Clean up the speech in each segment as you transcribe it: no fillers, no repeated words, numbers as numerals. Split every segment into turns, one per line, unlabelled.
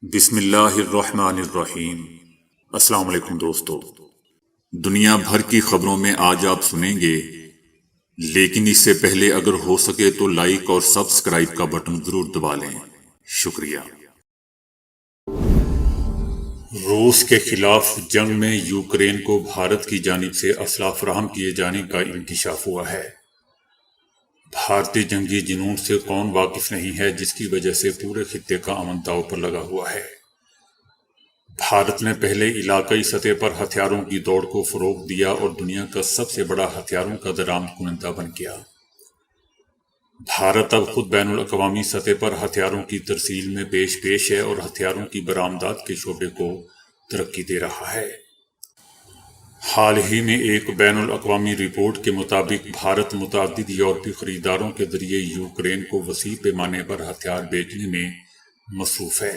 بسم اللہ الرحمن الرحیم۔ السلام علیکم دوستو، دنیا بھر کی خبروں میں آج آپ سنیں گے، لیکن اس سے پہلے اگر ہو سکے تو لائک اور سبسکرائب کا بٹن ضرور دبا لیں۔ شکریہ۔ روس کے خلاف جنگ میں یوکرین کو بھارت کی جانب سے اسلحہ فراہم کیے جانے کا انکشاف ہوا ہے۔ بھارتی جنگی جنون سے کون واقف نہیں ہے، جس کی وجہ سے پورے خطے کا امن داؤ پر لگا ہوا ہے۔ بھارت نے پہلے علاقائی سطح پر ہتھیاروں کی دوڑ کو فروغ دیا اور دنیا کا سب سے بڑا ہتھیاروں کا درآمد کنندہ بن گیا۔ بھارت اب خود بین الاقوامی سطح پر ہتھیاروں کی ترسیل میں پیش ہے اور ہتھیاروں کی برآمدات کے شعبے کو ترقی دے رہا ہے۔ حال ہی میں ایک بین الاقوامی رپورٹ کے مطابق بھارت متعدد یورپی خریداروں کے ذریعے یوکرین کو وسیع پیمانے پر ہتھیار بیچنے میں مصروف ہے۔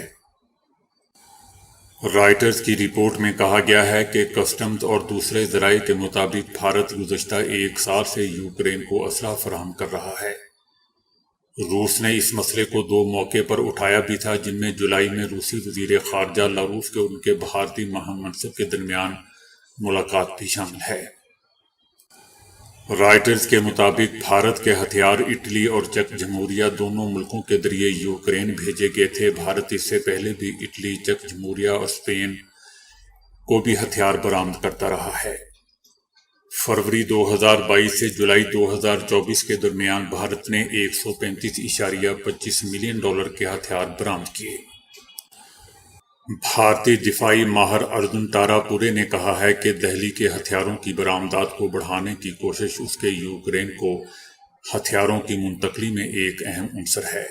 رائٹرز کی رپورٹ میں کہا گیا ہے کہ کسٹمز اور دوسرے ذرائع کے مطابق بھارت گزشتہ ایک سال سے یوکرین کو اسلحہ فراہم کر رہا ہے۔ روس نے اس مسئلے کو دو موقع پر اٹھایا بھی تھا، جن میں جولائی میں روسی وزیر خارجہ لاروف کے ان کے بھارتی مہم منصب کے درمیان ملاقات بھی شامل ہے۔ رائٹرز کے مطابق بھارت کے ہتھیار اٹلی اور چیک جمہوریہ دونوں ملکوں کے ذریعے یوکرین بھیجے گئے تھے۔ بھارت اس سے پہلے بھی اٹلی، چیک جمہوریہ اور اسپین کو بھی ہتھیار برآمد کرتا رہا ہے۔ فروری 2022 سے جولائی 2024 کے درمیان بھارت نے $135.25 ملین کے ہتھیار برآمد کیے۔ بھارتی دفاعی ماہر ارجن تارا پورے نے کہا ہے کہ دہلی کے ہتھیاروں کی برآمدات کو بڑھانے کی کوشش اس کے یوکرین کو ہتھیاروں کی منتقلی میں ایک اہم عنصر ہے۔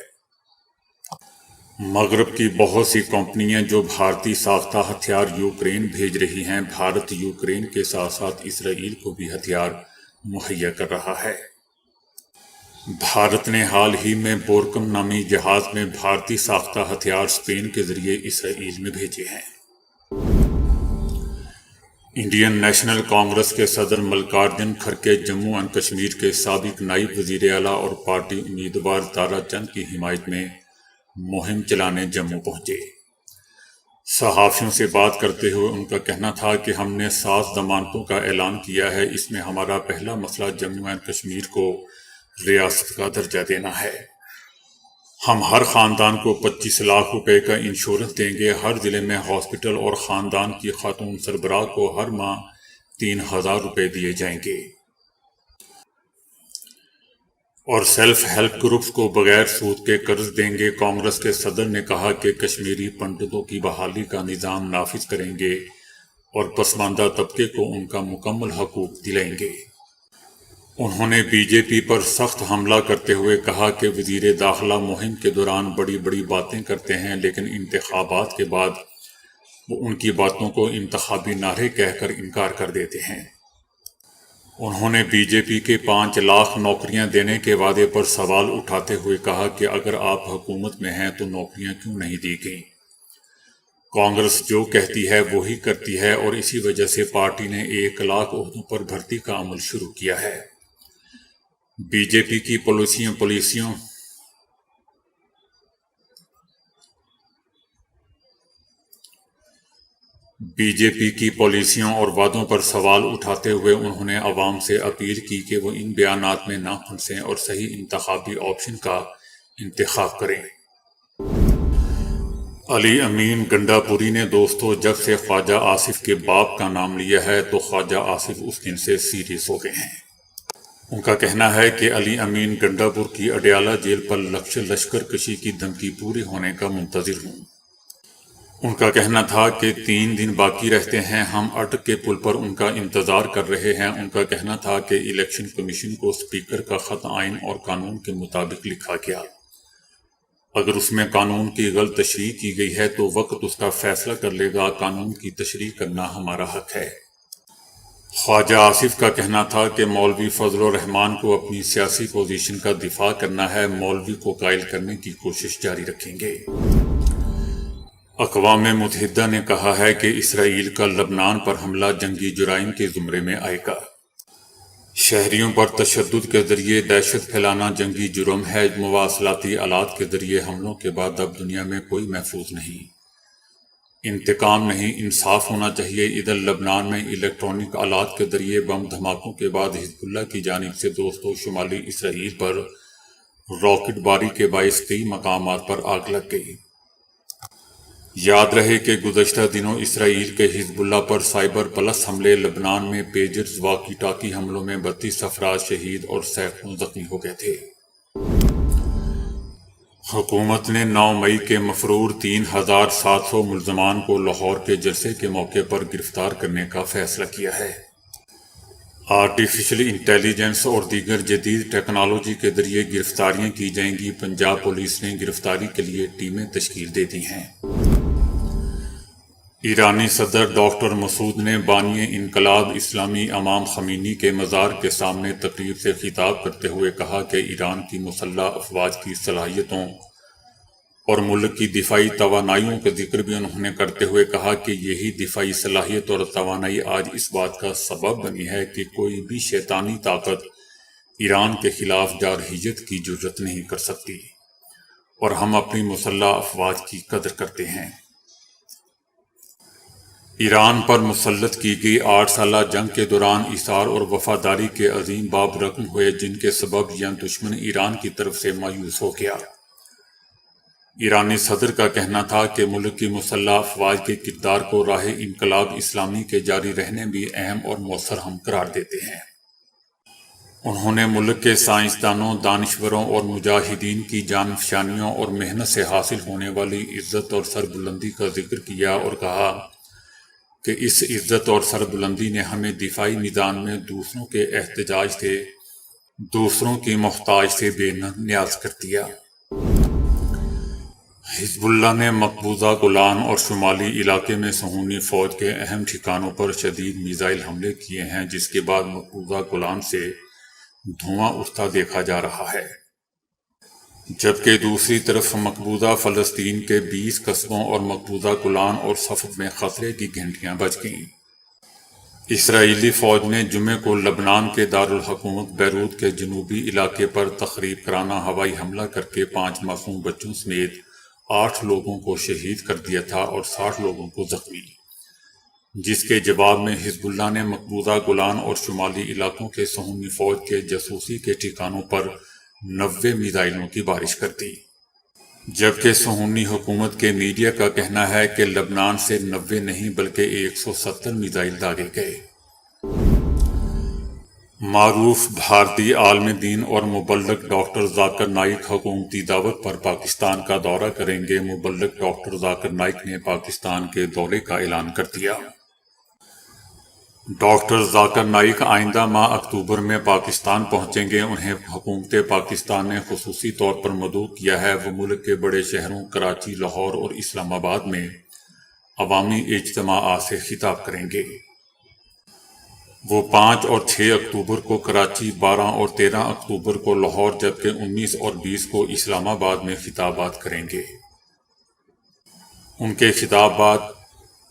مغرب کی بہت سی کمپنیاں جو بھارتی ساختہ ہتھیار یوکرین بھیج رہی ہیں، بھارت یوکرین کے ساتھ ساتھ اسرائیل کو بھی ہتھیار مہیا کر رہا ہے۔ بھارت نے حال ہی میں بورکم نامی جہاز میں بھارتی ساختہ ہتھیار اسپین کے ذریعے اسرائیل میں بھیجے ہیں۔ انڈین نیشنل کانگریس کے صدر ملکارجن کھڑگے جموں اینڈ کشمیر کے سابق نائب وزیر اعلیٰ اور پارٹی امیدوار تارا چند کی حمایت میں مہم چلانے جموں پہنچے۔ صحافیوں سے بات کرتے ہوئے ان کا کہنا تھا کہ ہم نے 7 ضمانتوں کا اعلان کیا ہے۔ اس میں ہمارا پہلا مسئلہ جموں اینڈ کشمیر کو ریاست کا درجہ دینا ہے۔ ہم ہر خاندان کو 25 لاکھ روپے کا انشورنس دیں گے۔ ہر ضلع میں ہاسپٹل اور خاندان کی خاتون سربراہ کو ہر ماہ 3000 روپے دیے جائیں گے۔ اور سیلف ہیلپ گروپس کو بغیر سود کے قرض دیں گے۔ کانگریس کے صدر نے کہا کہ کشمیری پنڈتوں کی بحالی کا نظام نافذ کریں گے اور پسماندہ طبقے کو ان کا مکمل حقوق دلائیں گے۔ انہوں نے بی جے پی پر سخت حملہ کرتے ہوئے کہا کہ وزیر داخلہ مہم کے دوران بڑی بڑی باتیں کرتے ہیں، لیکن انتخابات کے بعد وہ ان کی باتوں کو انتخابی نعرے کہہ کر انکار کر دیتے ہیں۔ انہوں نے بی جے پی کے 5 لاکھ نوکریاں دینے کے وعدے پر سوال اٹھاتے ہوئے کہا کہ اگر آپ حکومت میں ہیں تو نوکریاں کیوں نہیں دی گئیں؟ کانگریس جو کہتی ہے وہی کرتی ہے اور اسی وجہ سے پارٹی نے 1 لاکھ عہدوں پر بھرتی کا عمل شروع کیا ہے۔ بی جے پی کی پالیسیوں اور وعدوں پر سوال اٹھاتے ہوئے انہوں نے عوام سے اپیل کی کہ وہ ان بیانات میں نہ پھنسیں اور صحیح انتخابی آپشن کا انتخاب کریں۔ علی امین گنڈا پوری نے دوستو جب سے خواجہ آصف کے باپ کا نام لیا ہے تو خواجہ آصف اس دن سے سیریس ہو گئے ہیں۔ ان کا کہنا ہے کہ علی امین گنڈا پور کی اڈیالہ جیل پر لشکر کشی کی دھمکی پوری ہونے کا منتظر ہوں۔ ان کا کہنا تھا کہ 3 دن باقی رہتے ہیں، ہم اٹک کے پل پر ان کا انتظار کر رہے ہیں۔ ان کا کہنا تھا کہ الیکشن کمیشن کو اسپیکر کا خط آئین اور قانون کے مطابق لکھا گیا۔ اگر اس میں قانون کی غلط تشریح کی گئی ہے تو وقت اس کا فیصلہ کر لے گا۔ قانون کی تشریح کرنا ہمارا حق ہے۔ خواجہ آصف کا کہنا تھا کہ مولوی فضل الرحمان کو اپنی سیاسی پوزیشن کا دفاع کرنا ہے، مولوی کو قائل کرنے کی کوشش جاری رکھیں گے۔ اقوام متحدہ نے کہا ہے کہ اسرائیل کا لبنان پر حملہ جنگی جرائم کے زمرے میں آئے گا۔ شہریوں پر تشدد کے ذریعے دہشت پھیلانا جنگی جرم ہے۔ مواصلاتی آلات کے ذریعے حملوں کے بعد اب دنیا میں کوئی محفوظ نہیں۔ انتقام نہیں، انصاف ہونا چاہیے۔ ادھر لبنان میں الیکٹرانک آلات کے ذریعے بم دھماکوں کے بعد حزب اللہ کی جانب سے دوستوں شمالی اسرائیل پر راکٹ باری کے باعث کئی مقامات پر آگ لگ گئی۔ یاد رہے کہ گزشتہ دنوں اسرائیل کے حزب اللہ پر سائبر پلس حملے، لبنان میں پیجرز واکی ٹاکی حملوں میں 32 افراد شہید اور سینکڑوں زخمی ہو گئے تھے۔ حکومت نے 9 مئی کے مفرور 3700 ملزمان کو لاہور کے جلسے کے موقع پر گرفتار کرنے کا فیصلہ کیا ہے۔ آرٹیفیشل انٹیلیجنس اور دیگر جدید ٹیکنالوجی کے ذریعے گرفتاریاں کی جائیں گی۔ پنجاب پولیس نے گرفتاری کے لیے ٹیمیں تشکیل دے دی ہیں۔ ایرانی صدر ڈاکٹر مسعود نے بانی انقلاب اسلامی امام خمینی کے مزار کے سامنے تقریب سے خطاب کرتے ہوئے کہا کہ ایران کی مسلح افواج کی صلاحیتوں اور ملک کی دفاعی توانائیوں کا ذکر بھی انہوں نے کرتے ہوئے کہا کہ یہی دفاعی صلاحیت اور توانائی آج اس بات کا سبب بنی ہے کہ کوئی بھی شیطانی طاقت ایران کے خلاف جارحیت کی جرات نہیں کر سکتی، اور ہم اپنی مسلح افواج کی قدر کرتے ہیں۔ ایران پر مسلط کی گئی 8 سالہ جنگ کے دوران ایثار اور وفاداری کے عظیم باب رقم ہوئے، جن کے سبب یہ دشمن ایران کی طرف سے مایوس ہو گیا۔ ایرانی صدر کا کہنا تھا کہ ملک کی مسلح افواج کے کردار کو راہ انقلاب اسلامی کے جاری رہنے بھی اہم اور مؤثر ہم قرار دیتے ہیں۔ انہوں نے ملک کے سائنسدانوں، دانشوروں اور مجاہدین کی جان فشانیوں اور محنت سے حاصل ہونے والی عزت اور سربلندی کا ذکر کیا اور کہا کہ اس عزت اور سربلندی نے ہمیں دفاعی میدان میں دوسروں کے احتجاج سے، دوسروں کی محتاج سے بے نیاز کر دیا۔ حزب اللہ نے مقبوضہ گولان اور شمالی علاقے میں صہیونی فوج کے اہم ٹھکانوں پر شدید میزائل حملے کیے ہیں، جس کے بعد مقبوضہ گولان سے دھواں اٹھتا دیکھا جا رہا ہے، جبکہ دوسری طرف مقبوضہ فلسطین کے 20 قصبوں اور مقبوضہ گولان اور صفد میں خطرے کی گھنٹیاں بج گئیں۔ اسرائیلی فوج نے جمعے کو لبنان کے دارالحکومت بیروت کے جنوبی علاقے پر تخریب کارانہ ہوائی حملہ کر کے 5 معصوم بچوں سمیت 8 لوگوں کو شہید کر دیا تھا اور 60 لوگوں کو زخمی، جس کے جواب میں حزب اللہ نے مقبوضہ گولان اور شمالی علاقوں کے صہیونی فوج کے جاسوسی کے ٹھکانوں پر 90 میزائلوں کی بارش کر دی، جبکہ صہیونی حکومت کے میڈیا کا کہنا ہے کہ لبنان سے 90 نہیں بلکہ 170 میزائل داغے گئے۔ معروف بھارتی عالم دین اور مبلغ ڈاکٹر ذاکر نائک حکومتی دعوت پر پاکستان کا دورہ کریں گے۔ مبلغ ڈاکٹر ذاکر نائک نے پاکستان کے دورے کا اعلان کر دیا۔ ڈاکٹر ذاکر نائک آئندہ ماہ اکتوبر میں پاکستان پہنچیں گے۔ انہیں حکومت پاکستان نے خصوصی طور پر مدعو کیا ہے۔ وہ ملک کے بڑے شہروں کراچی، لاہور اور اسلام آباد میں عوامی اجتماعات سے خطاب کریں گے۔ وہ 5 اور 6 اکتوبر کو کراچی، 12 اور 13 اکتوبر کو لاہور، جبکہ 19 اور 20 کو اسلام آباد میں خطابات کریں گے۔ ان کے خطابات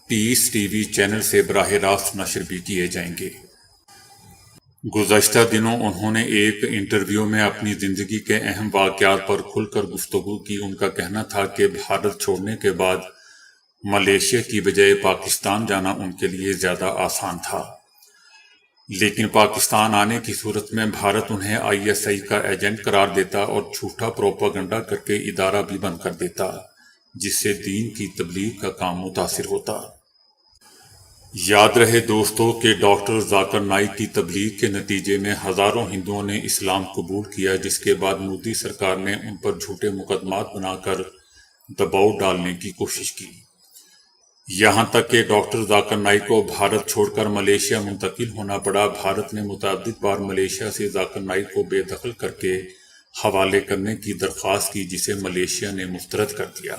پیس ٹی وی چینل سے براہ راست نشر بھی کیے جائیں گے۔ گزشتہ دنوں انہوں نے ایک انٹرویو میں اپنی زندگی کے اہم واقعات پر کھل کر گفتگو کی۔ ان کا کہنا تھا کہ بھارت چھوڑنے کے بعد ملائیشیا کی بجائے پاکستان جانا ان کے لیے زیادہ آسان تھا، لیکن پاکستان آنے کی صورت میں بھارت انہیں ISI کا ایجنٹ قرار دیتا اور جھوٹا پروپیگنڈا کر کے ادارہ بھی بند کر دیتا، جس سے دین کی تبلیغ کا کام متاثر ہوتا۔ یاد رہے دوستو کہ ڈاکٹر ذاکر نائک کی تبلیغ کے نتیجے میں ہزاروں ہندوؤں نے اسلام قبول کیا، جس کے بعد مودی سرکار نے ان پر جھوٹے مقدمات بنا کر دباؤ ڈالنے کی کوشش کی، یہاں تک کہ ڈاکٹر ذاکر نائک کو بھارت چھوڑ کر ملائیشیا منتقل ہونا پڑا۔ بھارت نے متعدد بار ملائیشیا سے ذاکر نائک کو بے دخل کر کے حوالے کرنے کی درخواست کی، جسے ملائیشیا نے مسترد کر دیا۔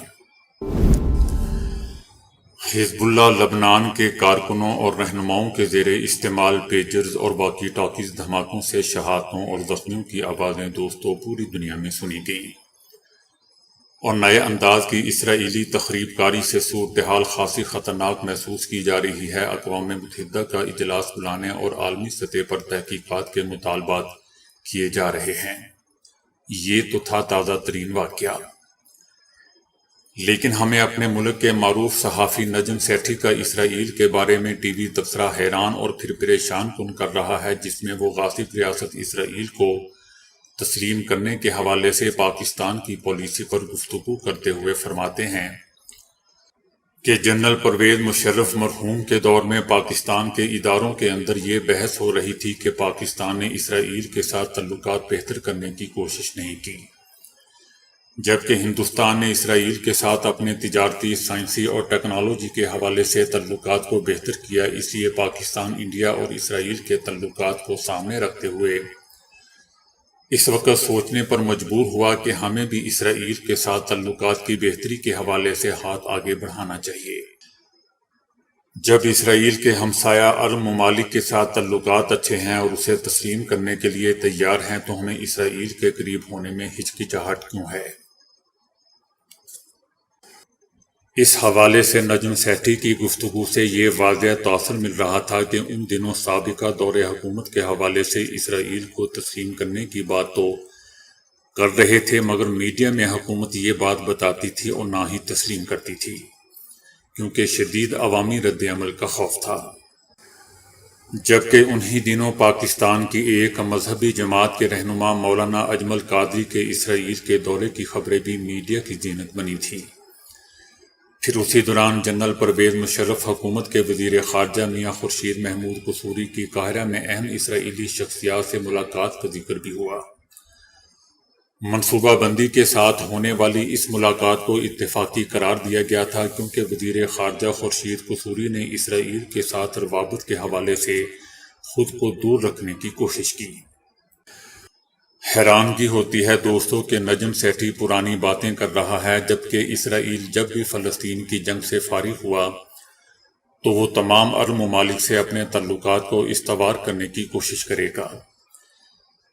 حزب اللہ لبنان کے کارکنوں اور رہنماؤں کے زیر استعمال پیجرز اور واکی ٹاکیز دھماکوں سے شہادتوں اور زخمیوں کی آوازیں دوستوں پوری دنیا میں سنی گئیں، اور نئے انداز کی اسرائیلی تخریب کاری سے صورتحال خاصی خطرناک محسوس کی جا رہی ہے۔ اقوام متحدہ کا اجلاس بلانے اور عالمی سطح پر تحقیقات کے مطالبات کیے جا رہے ہیں۔ یہ تو تھا تازہ ترین واقعہ۔ لیکن ہمیں اپنے ملک کے معروف صحافی نجم سیٹھی کا اسرائیل کے بارے میں ٹی وی تبصرہ حیران اور پھر پریشان کن کر رہا ہے، جس میں وہ غاصب ریاست اسرائیل کو تسلیم کرنے کے حوالے سے پاکستان کی پالیسی پر گفتگو کرتے ہوئے فرماتے ہیں کہ جنرل پرویز مشرف مرحوم کے دور میں پاکستان کے اداروں کے اندر یہ بحث ہو رہی تھی کہ پاکستان نے اسرائیل کے ساتھ تعلقات بہتر کرنے کی کوشش نہیں کی، جبکہ ہندوستان نے اسرائیل کے ساتھ اپنے تجارتی، سائنسی اور ٹیکنالوجی کے حوالے سے تعلقات کو بہتر کیا۔ اس لیے پاکستان انڈیا اور اسرائیل کے تعلقات کو سامنے رکھتے ہوئے اس وقت سوچنے پر مجبور ہوا کہ ہمیں بھی اسرائیل کے ساتھ تعلقات کی بہتری کے حوالے سے ہاتھ آگے بڑھانا چاہیے۔ جب اسرائیل کے ہمسایہ عرب ممالک کے ساتھ تعلقات اچھے ہیں اور اسے تسلیم کرنے کے لیے تیار ہیں، تو ہمیں اسرائیل کے قریب ہونے میں ہچکچاہٹ کیوں ہے؟ اس حوالے سے نجم سیٹھی کی گفتگو سے یہ واضح تاثر مل رہا تھا کہ ان دنوں سابقہ دور حکومت کے حوالے سے اسرائیل کو تسلیم کرنے کی بات تو کر رہے تھے، مگر میڈیا میں حکومت یہ بات بتاتی تھی اور نہ ہی تسلیم کرتی تھی، کیونکہ شدید عوامی رد عمل کا خوف تھا۔ جبکہ انہی دنوں پاکستان کی ایک مذہبی جماعت کے رہنما مولانا اجمل قادری کے اسرائیل کے دورے کی خبریں بھی میڈیا کی زینت بنی تھیں۔ پھر اسی دوران جنرل پرویز مشرف حکومت کے وزیر خارجہ میاں خورشید محمود قصوری کی قاہرہ میں اہم اسرائیلی شخصیات سے ملاقات کا ذکر بھی ہوا۔ منصوبہ بندی کے ساتھ ہونے والی اس ملاقات کو اتفاقی قرار دیا گیا تھا، کیونکہ وزیر خارجہ خورشید قصوری نے اسرائیل کے ساتھ روابط کے حوالے سے خود کو دور رکھنے کی کوشش کی۔ حیرانگی ہوتی ہے دوستوں کہ نجم سیٹھی پرانی باتیں کر رہا ہے، جبکہ اسرائیل جب بھی فلسطین کی جنگ سے فارغ ہوا تو وہ تمام عرب ممالک سے اپنے تعلقات کو استوار کرنے کی کوشش کرے گا۔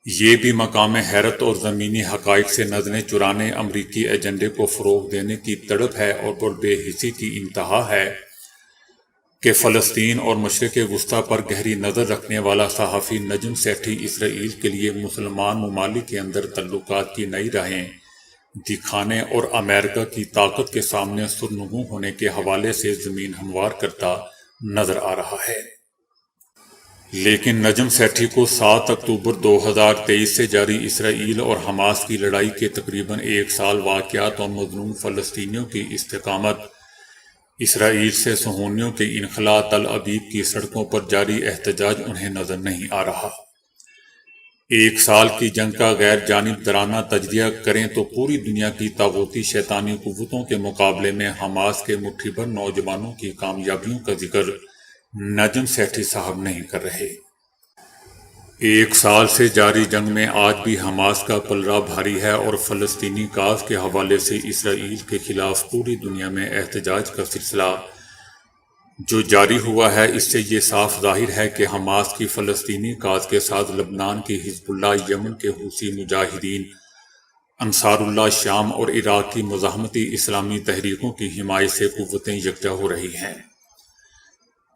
یہ بھی مقام حیرت اور زمینی حقائق سے نظریں چرانے، امریکی ایجنڈے کو فروغ دینے کی تڑپ ہے اور بے حسی کی انتہا ہے کہ فلسطین اور مشرق وسطیٰ پر گہری نظر رکھنے والا صحافی نجم سیٹھی اسرائیل کے لیے مسلمان ممالک کے اندر تعلقات کی نئی راہیں دکھانے اور امریکہ کی طاقت کے سامنے سرنگوں ہونے کے حوالے سے زمین ہموار کرتا نظر آ رہا ہے۔ لیکن نجم سیٹھی کو 7 اکتوبر 2023 سے جاری اسرائیل اور حماس کی لڑائی کے تقریباً 1 سال واقعات اور مظلوم فلسطینیوں کی استقامت، اسرائیل سے صہیونیوں کے انخلاء، تل ابیب کی سڑکوں پر جاری احتجاج انہیں نظر نہیں آ رہا۔ 1 سال کی جنگ کا غیر جانبدارانہ تجزیہ کریں تو پوری دنیا کی طاغوتی شیطانی قوتوں کے مقابلے میں حماس کے مٹھی بھر نوجوانوں کی کامیابیوں کا ذکر نجم سیٹھی صاحب نہیں کر رہے۔ 1 سال سے جاری جنگ میں آج بھی حماس کا پلڑا بھاری ہے اور فلسطینی کاز کے حوالے سے اسرائیل کے خلاف پوری دنیا میں احتجاج کا سلسلہ جو جاری ہوا ہے، اس سے یہ صاف ظاہر ہے کہ حماس کی فلسطینی کاز کے ساتھ لبنان کی حزب اللہ، یمن کے حوثی مجاہدین، انصار اللہ شام اور عراق کی مزاحمتی اسلامی تحریکوں کی حمایت سے قوتیں یکجا ہو رہی ہیں،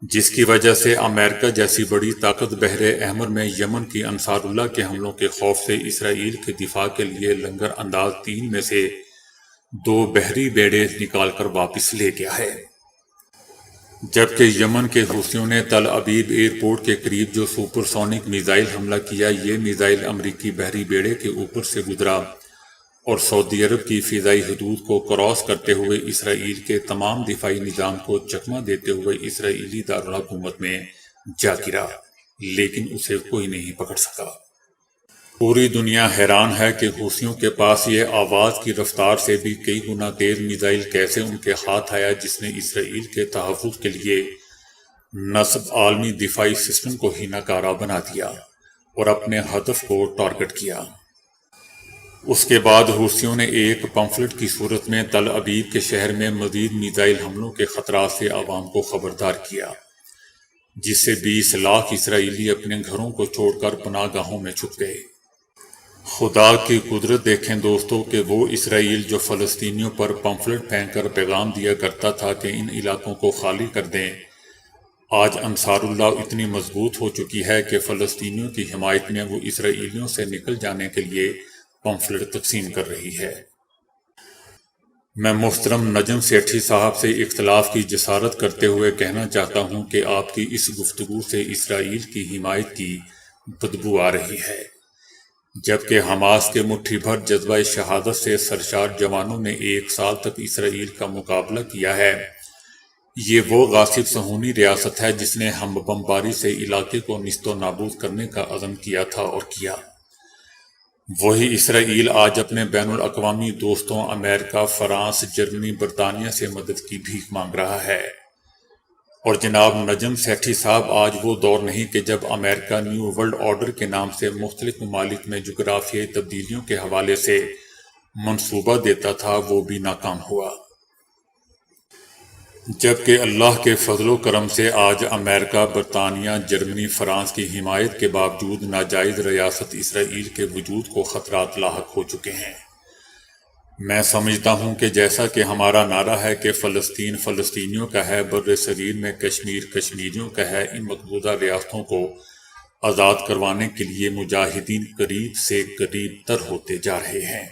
جس کی وجہ سے امریکہ جیسی بڑی طاقت بحر احمر میں یمن کی انصار اللہ کے حملوں کے خوف سے اسرائیل کے دفاع کے لیے لنگر انداز 3 میں سے 2 بحری بیڑے نکال کر واپس لے گیا ہے، جبکہ یمن کے حوثیوں نے تل ابیب ایئرپورٹ کے قریب جو سپر سونک میزائل حملہ کیا، یہ میزائل امریکی بحری بیڑے کے اوپر سے گزرا اور سعودی عرب کی فضائی حدود کو کراس کرتے ہوئے اسرائیل کے تمام دفاعی نظام کو چکمہ دیتے ہوئے اسرائیلی دارالحکومت میں جا گرا، لیکن اسے کوئی نہیں پکڑ سکا۔ پوری دنیا حیران ہے کہ حوثیوں کے پاس یہ آواز کی رفتار سے بھی کئی گنا تیز میزائل کیسے ان کے ہاتھ آیا، جس نے اسرائیل کے تحفظ کے لیے نصب عالمی دفاعی سسٹم کو ہی ناکارہ بنا دیا اور اپنے ہدف کو ٹارگٹ کیا۔ اس کے بعد حوثیوں نے ایک پمفلٹ کی صورت میں تل ابیب کے شہر میں مزید میزائل حملوں کے خطرات سے عوام کو خبردار کیا، جس سے 20 لاکھ اسرائیلی اپنے گھروں کو چھوڑ کر پناہ گاہوں میں چھپ گئے۔ خدا کی قدرت دیکھیں دوستو کہ وہ اسرائیل جو فلسطینیوں پر پمفلٹ پھینک کر پیغام دیا کرتا تھا کہ ان علاقوں کو خالی کر دیں، آج انصار اللہ اتنی مضبوط ہو چکی ہے کہ فلسطینیوں کی حمایت میں وہ اسرائیلیوں سے نکل جانے کے لیے پمفلٹ تقسیم کر رہی ہے۔ میں محترم نجم سیٹھی صاحب سے اختلاف کی جسارت کرتے ہوئے کہنا چاہتا ہوں کہ آپ کی اس گفتگو سے اسرائیل کی حمایت کی بدبو آ رہی ہے، جبکہ حماس کے مٹھی بھر جذبہ شہادت سے سرشار جوانوں نے 1 سال تک اسرائیل کا مقابلہ کیا ہے۔ یہ وہ غاصب صہیونی ریاست ہے جس نے ہم بمباری سے علاقے کو نیست و نابود کرنے کا عزم کیا تھا اور کیا۔ وہی اسرائیل آج اپنے بین الاقوامی دوستوں امریکہ، فرانس، جرمنی، برطانیہ سے مدد کی بھیک مانگ رہا ہے۔ اور جناب نجم سیٹھی صاحب، آج وہ دور نہیں کہ جب امریکہ نیو ورلڈ آرڈر کے نام سے مختلف ممالک میں جغرافیائی تبدیلیوں کے حوالے سے منصوبہ دیتا تھا، وہ بھی ناکام ہوا۔ جبکہ اللہ کے فضل و کرم سے آج امریکہ، برطانیہ، جرمنی، فرانس کی حمایت کے باوجود ناجائز ریاست اسرائیل کے وجود کو خطرات لاحق ہو چکے ہیں۔ میں سمجھتا ہوں کہ جیسا کہ ہمارا نعرہ ہے کہ فلسطین فلسطینیوں کا ہے، بر صغیر میں کشمیر کشمیریوں کا ہے، ان مقبوضہ ریاستوں کو آزاد کروانے کے لیے مجاہدین قریب سے قریب تر ہوتے جا رہے ہیں،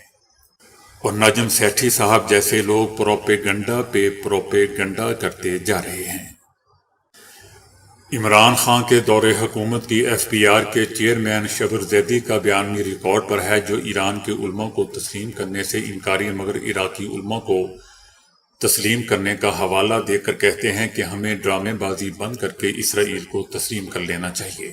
اور نجم سیٹھی صاحب جیسے لوگ پروپیگنڈا پہ پروپیگنڈا کرتے جا رہے ہیں۔ عمران خان کے دور حکومت کی FBR کے چیئرمین شبر زیدی کا بیان بھی ریکارڈ پر ہے، جو ایران کے علماء کو تسلیم کرنے سے انکاری مگر عراقی علماء کو تسلیم کرنے کا حوالہ دے کر کہتے ہیں کہ ہمیں ڈرامے بازی بند کر کے اسرائیل کو تسلیم کر لینا چاہیے۔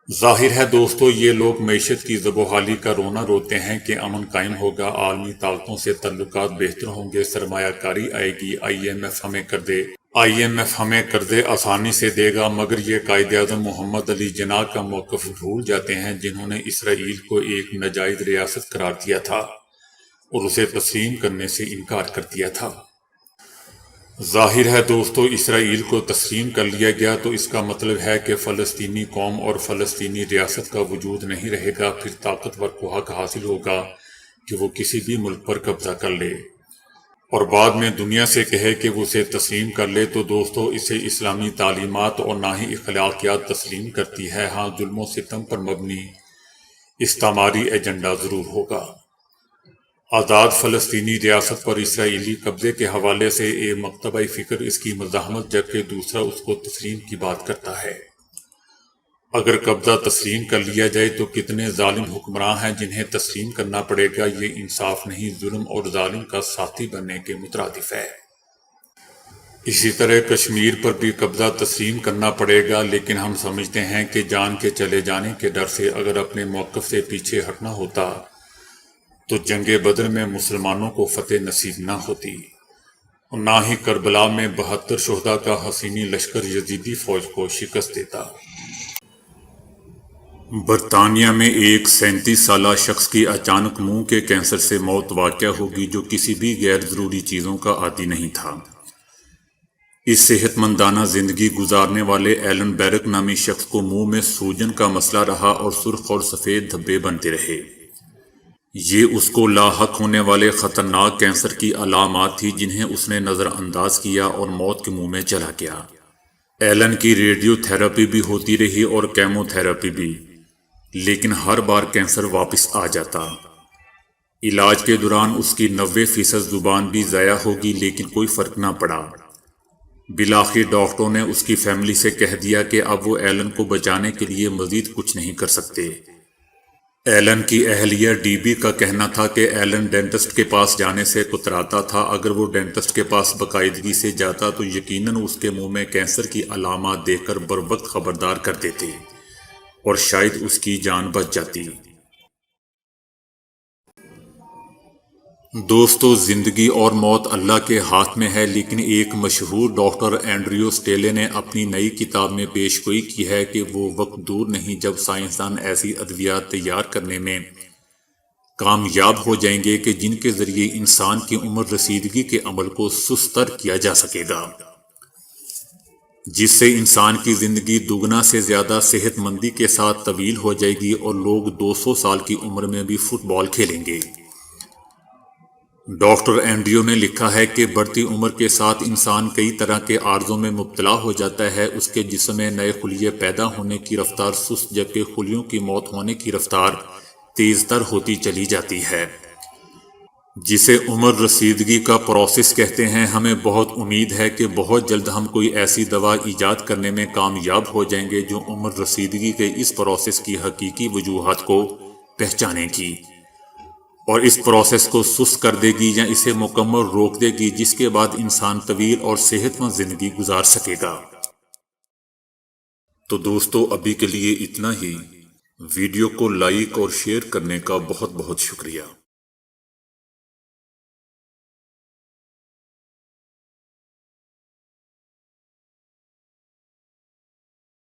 ظاہر ہے دوستو، یہ لوگ معیشت کی زبحالی کا رونا روتے ہیں کہ امن قائم ہوگا، عالمی طاقتوں سے تعلقات بہتر ہوں گے، سرمایہ کاری آئے گی، IMF ہمیں قرضے آسانی سے دے گا، مگر یہ قائد اعظم محمد علی جناح کا موقف بھول جاتے ہیں، جنہوں نے اسرائیل کو ایک ناجائز ریاست قرار دیا تھا اور اسے تسلیم کرنے سے انکار کر دیا تھا۔ ظاہر ہے دوستو، اسرائیل کو تسلیم کر لیا گیا تو اس کا مطلب ہے کہ فلسطینی قوم اور فلسطینی ریاست کا وجود نہیں رہے گا، پھر طاقتور کو حق حاصل ہوگا کہ وہ کسی بھی ملک پر قبضہ کر لے اور بعد میں دنیا سے کہے کہ وہ اسے تسلیم کر لے۔ تو دوستو، اسے اسلامی تعلیمات اور نہ ہی اخلاقیات تسلیم کرتی ہے۔ ہاں، ظلم و ستم پر مبنی استعماری ایجنڈا ضرور ہوگا۔ آزاد فلسطینی ریاست پر اسرائیلی قبضے کے حوالے سے ایک مکتبہ فکر اس کی مزاحمت، جبکہ دوسرا اس کو تسلیم کی بات کرتا ہے۔ اگر قبضہ تسلیم کر لیا جائے تو کتنے ظالم حکمراں ہیں جنہیں تسلیم کرنا پڑے گا۔ یہ انصاف نہیں، ظلم اور ظالم کا ساتھی بننے کے مترادف ہے۔ اسی طرح کشمیر پر بھی قبضہ تسلیم کرنا پڑے گا، لیکن ہم سمجھتے ہیں کہ جان کے چلے جانے کے ڈر سے اگر اپنے موقف سے پیچھے ہٹنا ہوتا تو جنگ بدر میں مسلمانوں کو فتح نصیب نہ ہوتی اور نہ ہی کربلا میں 72 شہداء کا حسینی لشکر یزیدی فوج کو شکست دیتا۔ برطانیہ میں ایک 37 سالہ شخص کی اچانک منہ کے کینسر سے موت واقع ہوگی، جو کسی بھی غیر ضروری چیزوں کا عادی نہیں تھا۔ اس صحت مندانہ زندگی گزارنے والے ایلن بیرک نامی شخص کو منہ میں سوجن کا مسئلہ رہا اور سرخ اور سفید دھبے بنتے رہے۔ یہ اس کو لاحق ہونے والے خطرناک کینسر کی علامات تھی جنہیں اس نے نظر انداز کیا اور موت کے منہ میں چلا گیا۔ ایلن کی ریڈیو تھراپی بھی ہوتی رہی اور کیمو تھراپی بھی، لیکن ہر بار کینسر واپس آ جاتا۔ علاج کے دوران اس کی 90% زبان بھی ضائع ہوگی، لیکن کوئی فرق نہ پڑا۔ بالآخر ڈاکٹروں نے اس کی فیملی سے کہہ دیا کہ اب وہ ایلن کو بچانے کے لیے مزید کچھ نہیں کر سکتے۔ ایلن کی اہلیہ ڈی بی کا کہنا تھا کہ ایلن ڈینٹسٹ کے پاس جانے سے کتراتا تھا۔ اگر وہ ڈینٹسٹ کے پاس باقاعدگی سے جاتا تو یقیناً اس کے منہ میں کینسر کی علامات دیکھ کر بروقت خبردار کر دیتے اور شاید اس کی جان بچ جاتی۔ دوستو، زندگی اور موت اللہ کے ہاتھ میں ہے، لیکن ایک مشہور ڈاکٹر اینڈریو سٹیلے نے اپنی نئی کتاب میں پیشگوئی کی ہے کہ وہ وقت دور نہیں جب سائنسدان ایسی ادویات تیار کرنے میں کامیاب ہو جائیں گے کہ جن کے ذریعے انسان کی عمر رسیدگی کے عمل کو سستر کیا جا سکے گا، جس سے انسان کی زندگی دگنا سے زیادہ صحت مندی کے ساتھ طویل ہو جائے گی اور لوگ 200 سال کی عمر میں بھی فٹ بال کھیلیں گے۔ ڈاکٹر اینڈریو نے لکھا ہے کہ بڑھتی عمر کے ساتھ انسان کئی طرح کے عارضوں میں مبتلا ہو جاتا ہے۔ اس کے جسم میں نئے خلیے پیدا ہونے کی رفتار سست، جبکہ خلیوں کی موت ہونے کی رفتار تیز تر ہوتی چلی جاتی ہے۔ جسے عمر رسیدگی کا پروسیس کہتے ہیں، ہمیں بہت امید ہے کہ بہت جلد ہم کوئی ایسی دوا ایجاد کرنے میں کامیاب ہو جائیں گے جو عمر رسیدگی کے اس پروسیس کی حقیقی وجوہات کو پہچانے گی اور اس پروسیس کو سست کر دے گی یا اسے مکمل روک دے گی، جس کے بعد انسان طویل اور صحت مند زندگی گزار سکے گا۔ تو دوستو، ابھی کے لیے اتنا ہی۔ ویڈیو کو لائک اور شیئر کرنے کا بہت بہت شکریہ۔